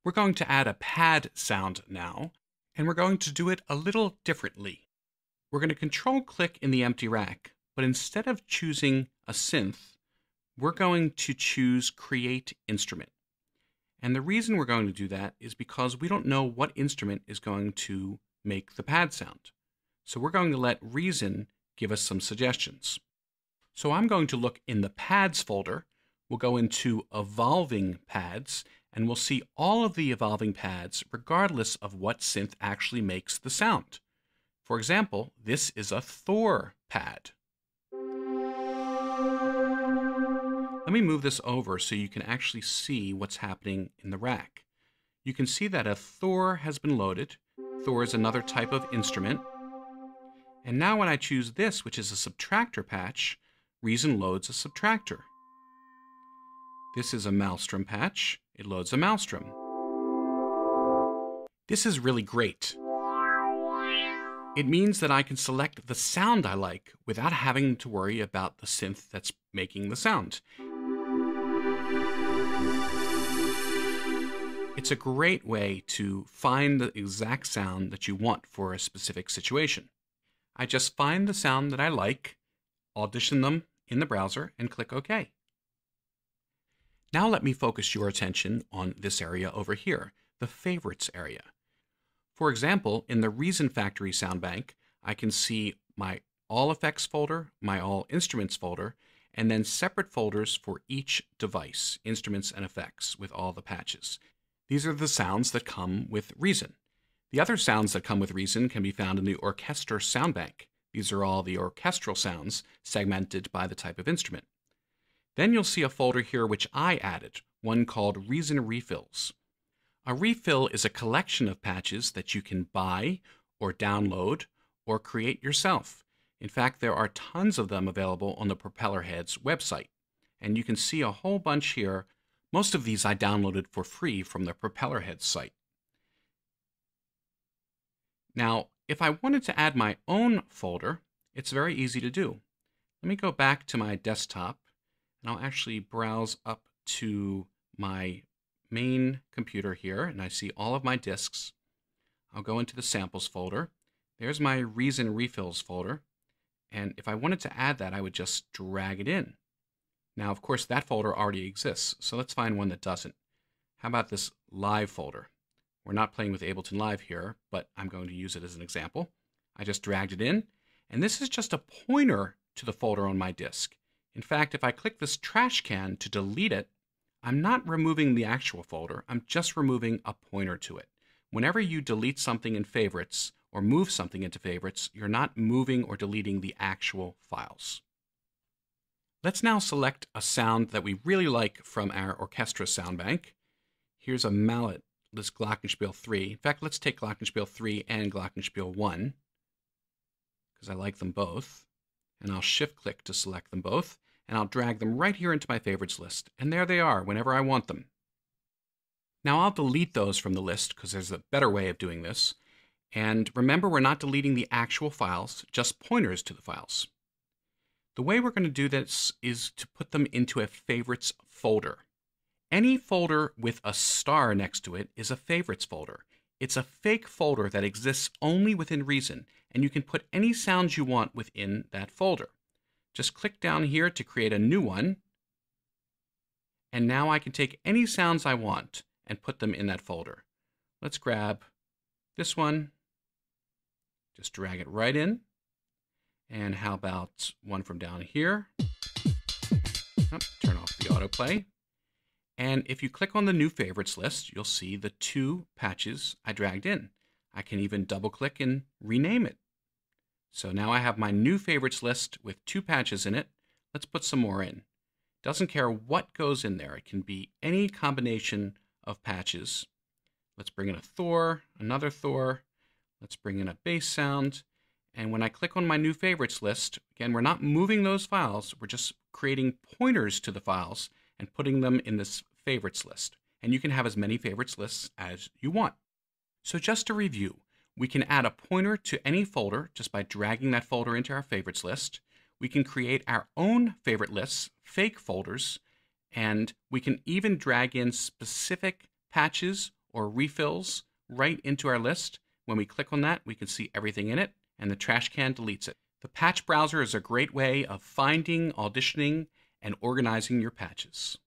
We're going to add a pad sound now, and we're going to do it a little differently. We're going to control-click in the empty rack, but instead of choosing a synth, we're going to choose Create Instrument. And the reason we're going to do that is because we don't know what instrument is going to make the pad sound. So we're going to let Reason give us some suggestions. So I'm going to look in the Pads folder. We'll go into Evolving Pads, and we'll see all of the evolving pads regardless of what synth actually makes the sound. For example, this is a Thor pad. Let me move this over so you can actually see what's happening in the rack. You can see that a Thor has been loaded. Thor is another type of instrument. And now when I choose this, which is a subtractor patch, Reason loads a subtractor. This is a Maelstrom patch. It loads a Maelstrom. This is really great. It means that I can select the sound I like without having to worry about the synth that's making the sound. It's a great way to find the exact sound that you want for a specific situation. I just find the sound that I like, audition them in the browser, and click OK. Now let me focus your attention on this area over here, the Favorites area. For example, in the Reason Factory sound bank, I can see my All Effects folder, my All Instruments folder, and then separate folders for each device, instruments and effects, with all the patches. These are the sounds that come with Reason. The other sounds that come with Reason can be found in the Orchestra sound bank. These are all the orchestral sounds segmented by the type of instrument. Then you'll see a folder here which I added, one called Reason Refills. A refill is a collection of patches that you can buy or download or create yourself. In fact, there are tons of them available on the Propellerheads website. And you can see a whole bunch here. Most of these I downloaded for free from the Propellerheads site. Now, if I wanted to add my own folder, it's very easy to do. Let me go back to my desktop, and I'll actually browse up to my main computer here, and I see all of my disks. I'll go into the Samples folder. There's my Reason Refills folder, and if I wanted to add that, I would just drag it in. Now, of course, that folder already exists, so let's find one that doesn't. How about this Live folder? We're not playing with Ableton Live here, but I'm going to use it as an example. I just dragged it in, and this is just a pointer to the folder on my disk. In fact, if I click this trash can to delete it, I'm not removing the actual folder, I'm just removing a pointer to it. Whenever you delete something in Favorites or move something into Favorites, you're not moving or deleting the actual files. Let's now select a sound that we really like from our Orchestra sound bank. Here's a mallet, this Glockenspiel 3. In fact, let's take Glockenspiel 3 and Glockenspiel 1, because I like them both. And I'll shift-click to select them both, and I'll drag them right here into my favorites list. And there they are whenever I want them. Now I'll delete those from the list because there's a better way of doing this. And remember, we're not deleting the actual files, just pointers to the files. The way we're going to do this is to put them into a Favorites folder. Any folder with a star next to it is a Favorites folder. It's a fake folder that exists only within Reason, and you can put any sounds you want within that folder. Just click down here to create a new one, and now I can take any sounds I want and put them in that folder. Let's grab this one, just drag it right in, and how about one from down here? Turn off the autoplay. And if you click on the New Favorites list, you'll see the two patches I dragged in. I can even double-click and rename it. So now I have my New Favorites list with two patches in it. Let's put some more in. Doesn't care what goes in there. It can be any combination of patches. Let's bring in a Thor, another Thor. Let's bring in a bass sound. And when I click on my New Favorites list, again, we're not moving those files. We're just creating pointers to the files and putting them in this Favorites list. And you can have as many Favorites lists as you want. So just to review, we can add a pointer to any folder just by dragging that folder into our Favorites list. We can create our own favorite lists, fake folders, and we can even drag in specific patches or refills right into our list. When we click on that, we can see everything in it, and the trash can deletes it. The patch browser is a great way of finding, auditioning, and organizing your patches.